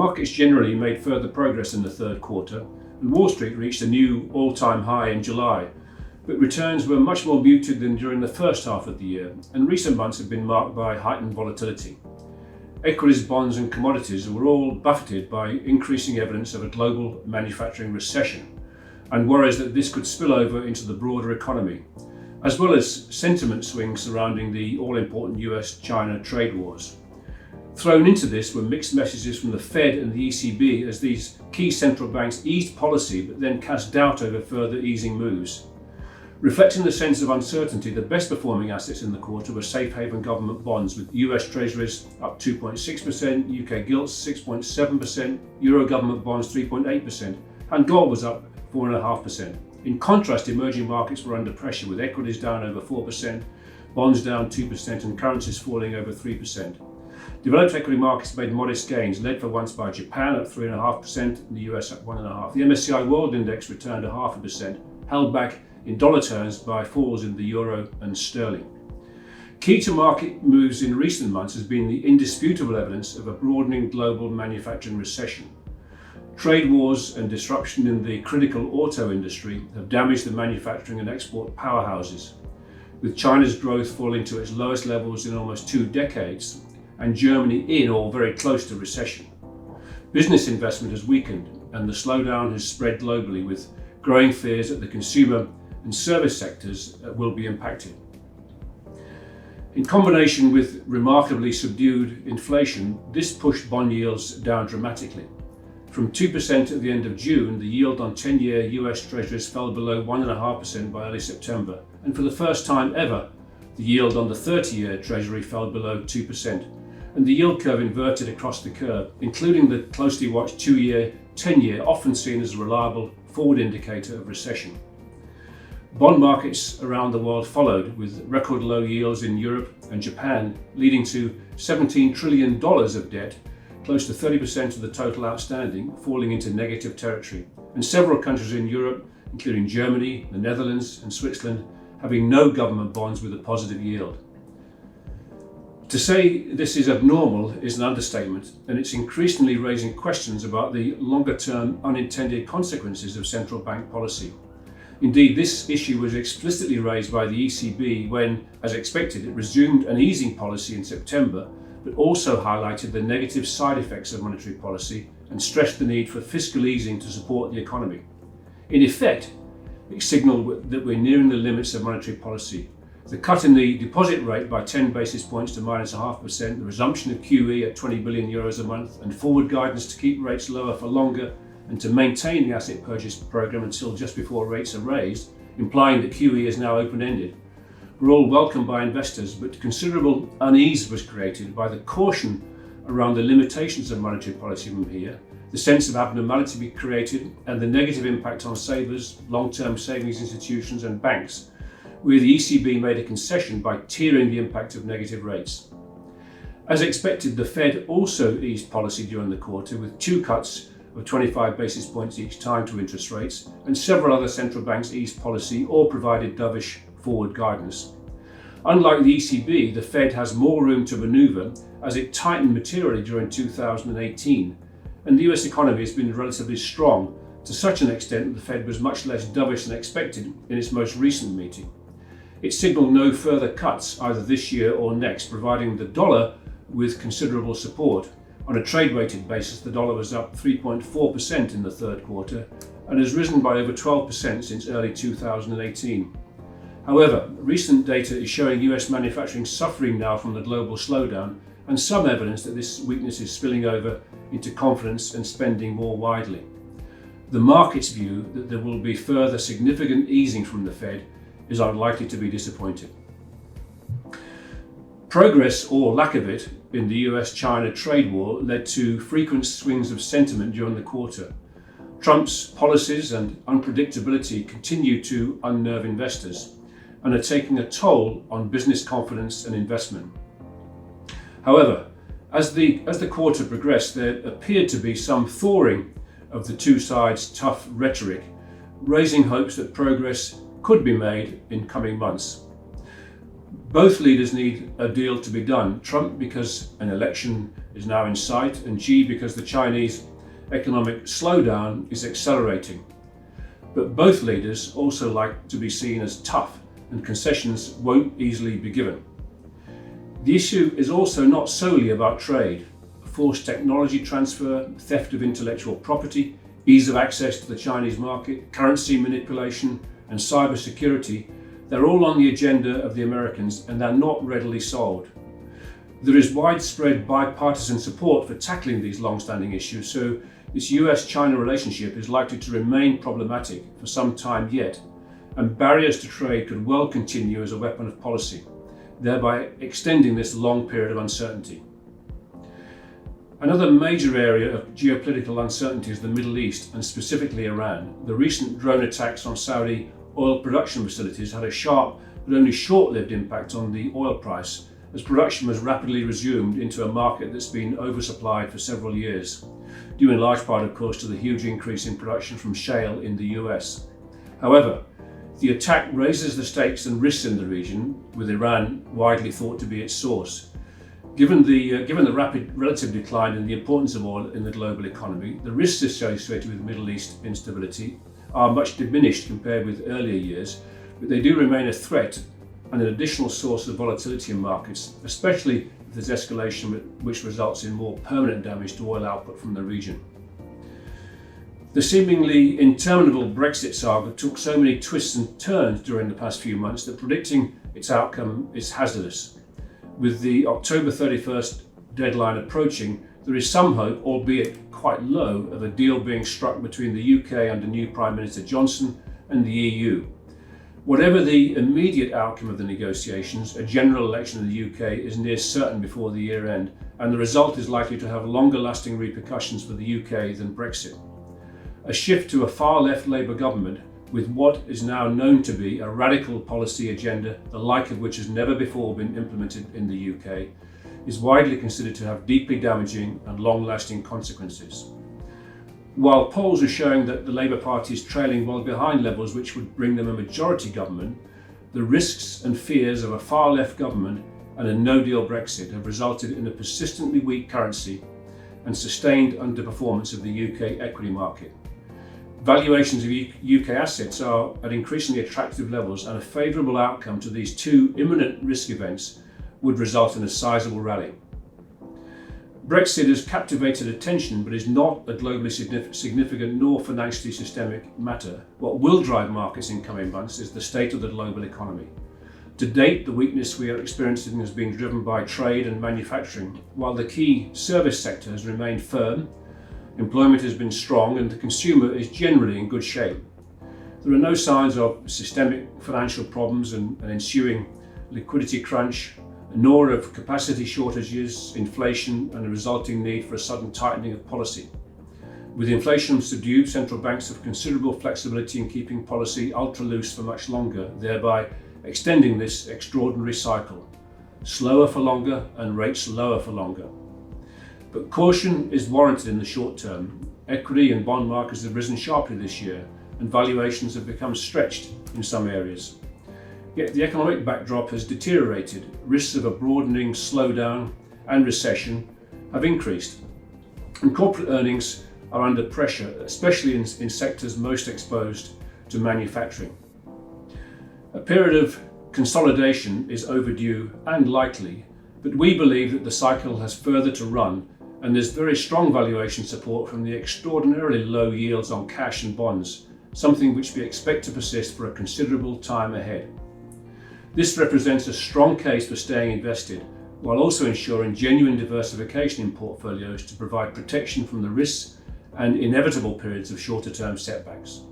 markets generally made further progress in the third quarter, and Wall Street reached a new all-time high in July, but returns were much more muted than during the first half of the year, and recent months have been marked by heightened volatility. Equities, bonds and commodities were all buffeted by increasing evidence of a global manufacturing recession and worries that this could spill over into the broader economy, as well as sentiment swings surrounding the all-important US-China trade wars. Thrown into this were mixed messages from the Fed and the ECB as these key central banks eased policy but then cast doubt over further easing moves. Reflecting the sense of uncertainty, the best performing assets in the quarter were safe haven government bonds, with US Treasuries up 2.6%, UK gilts 6.7%, Euro government bonds 3.8%, and gold was up 4.5%. In contrast, emerging markets were under pressure, with equities down over 4%, bonds down 2% and currencies falling over 3%. Developed equity markets made modest gains, led for once by Japan up 3.5% and the US up 1.5%. The MSCI World Index returned 0.5%, held back in dollar terms by falls in the euro and sterling. Key to market moves in recent months has been the indisputable evidence of a broadening global manufacturing recession. Trade wars and disruption in the critical auto industry have damaged the manufacturing and export powerhouses, with China's growth falling to its lowest levels in almost 2 decades and Germany in or very close to recession. Business investment has weakened and the slowdown has spread globally, with growing fears that the consumer and service sectors will be impacted. In combination with remarkably subdued inflation, this pushed bond yields down dramatically. From 2% at the end of June, the yield on 10-year US Treasuries fell below 1.5% by early September, and for the first time ever, the yield on the 30-year Treasury fell below 2%, and the yield curve inverted across the curve, including the closely watched 2-year, 10-year, often seen as a reliable forward indicator of recession. Bond markets around the world followed, with record low yields in Europe and Japan, leading to $17 trillion of debt, close to 30% of the total outstanding, falling into negative territory, and several countries in Europe, including Germany, the Netherlands and Switzerland, having no government bonds with a positive yield. To say this is abnormal is an understatement, and it's increasingly raising questions about the longer-term unintended consequences of central bank policy. Indeed, this issue was explicitly raised by the ECB when, as expected, it resumed an easing policy in September, but also highlighted the negative side effects of monetary policy and stressed the need for fiscal easing to support the economy. In effect, it signalled that we're nearing the limits of monetary policy. The cut in the deposit rate by 10 basis points to -0.5%, the resumption of QE at 20 billion euros a month, and forward guidance to keep rates lower for longer and to maintain the asset purchase programme until just before rates are raised, implying that QE is now open-ended, were all welcomed by investors, but considerable unease was created by the caution around the limitations of monetary policy from here, the sense of abnormality be created, and the negative impact on savers, long-term savings institutions and banks, where the ECB made a concession by tiering the impact of negative rates. As expected, the Fed also eased policy during the quarter, with 2 cuts of 25 basis points each time to interest rates, and several other central banks eased policy or provided dovish forward guidance. Unlike the ECB, the Fed has more room to manoeuvre as it tightened materially during 2018, and the US economy has been relatively strong, to such an extent that the Fed was much less dovish than expected in its most recent meeting. It signalled no further cuts either this year or next, providing the dollar with considerable support. On a trade-weighted basis, the dollar was up 3.4% in the third quarter and has risen by over 12% since early 2018. However, recent data is showing US manufacturing suffering now from the global slowdown, and some evidence that this weakness is spilling over into confidence and spending more widely. The market's view that there will be further significant easing from the Fed is unlikely to be disappointed. Progress, or lack of it, in the US-China trade war led to frequent swings of sentiment during the quarter. Trump's policies and unpredictability continue to unnerve investors and are taking a toll on business confidence and investment. However, as the quarter progressed, there appeared to be some thawing of the two sides' tough rhetoric, raising hopes that progress could be made in coming months. Both leaders need a deal to be done. Trump because an election is now in sight, and Xi because the Chinese economic slowdown is accelerating. But both leaders also like to be seen as tough, and concessions won't easily be given. The issue is also not solely about trade. Forced technology transfer, theft of intellectual property, ease of access to the Chinese market, currency manipulation, and cybersecurity, they're all on the agenda of the Americans, and they're not readily solved. There is widespread bipartisan support for tackling these long-standing issues, so this US-China relationship is likely to remain problematic for some time yet, and barriers to trade could well continue as a weapon of policy, thereby extending this long period of uncertainty. Another major area of geopolitical uncertainty is the Middle East, and specifically Iran. The recent drone attacks on Saudi oil production facilities had a sharp but only short-lived impact on the oil price, as production was rapidly resumed into a market that's been oversupplied for several years, due in large part, of course, to the huge increase in production from shale in the US. However, the attack raises the stakes and risks in the region, with Iran widely thought to be its source. Given the rapid relative decline in the importance of oil in the global economy, the risks associated with Middle East instability are much diminished compared with earlier years, but they do remain a threat and an additional source of volatility in markets, especially if there's escalation which results in more permanent damage to oil output from the region. The seemingly interminable Brexit saga took so many twists and turns during the past few months that predicting its outcome is hazardous. With the October 31st deadline approaching, there is some hope, albeit quite low, of a deal being struck between the UK under new Prime Minister Johnson and the EU. Whatever the immediate outcome of the negotiations, a general election in the UK is near certain before the year end, and the result is likely to have longer lasting repercussions for the UK than Brexit. A shift to a far left Labour government with what is now known to be a radical policy agenda, the like of which has never before been implemented in the UK, is widely considered to have deeply damaging and long-lasting consequences. While polls are showing that the Labour Party is trailing well behind levels which would bring them a majority government, the risks and fears of a far-left government and a no-deal Brexit have resulted in a persistently weak currency and sustained underperformance of the UK equity market. Valuations of UK assets are at increasingly attractive levels, and a favourable outcome to these two imminent risk events would result in a sizable rally. Brexit has captivated attention but is not a globally significant nor financially systemic matter. What will drive markets in coming months is the state of the global economy. To date, the weakness we are experiencing has been driven by trade and manufacturing, while the key service sector has remained firm. Employment has been strong and the consumer is generally in good shape. There are no signs of systemic financial problems and an ensuing liquidity crunch, nor of capacity shortages, inflation, and a resulting need for a sudden tightening of policy. With inflation subdued, central banks have considerable flexibility in keeping policy ultra loose for much longer, thereby extending this extraordinary cycle. Slower for longer and rates lower for longer. But caution is warranted in the short term. Equity and bond markets have risen sharply this year, and valuations have become stretched in some areas. Yet the economic backdrop has deteriorated. Risks of a broadening slowdown and recession have increased, and corporate earnings are under pressure, especially in sectors most exposed to manufacturing. A period of consolidation is overdue and likely, but we believe that the cycle has further to run, and there's very strong valuation support from the extraordinarily low yields on cash and bonds, something which we expect to persist for a considerable time ahead. This represents a strong case for staying invested, while also ensuring genuine diversification in portfolios to provide protection from the risks and inevitable periods of shorter-term setbacks.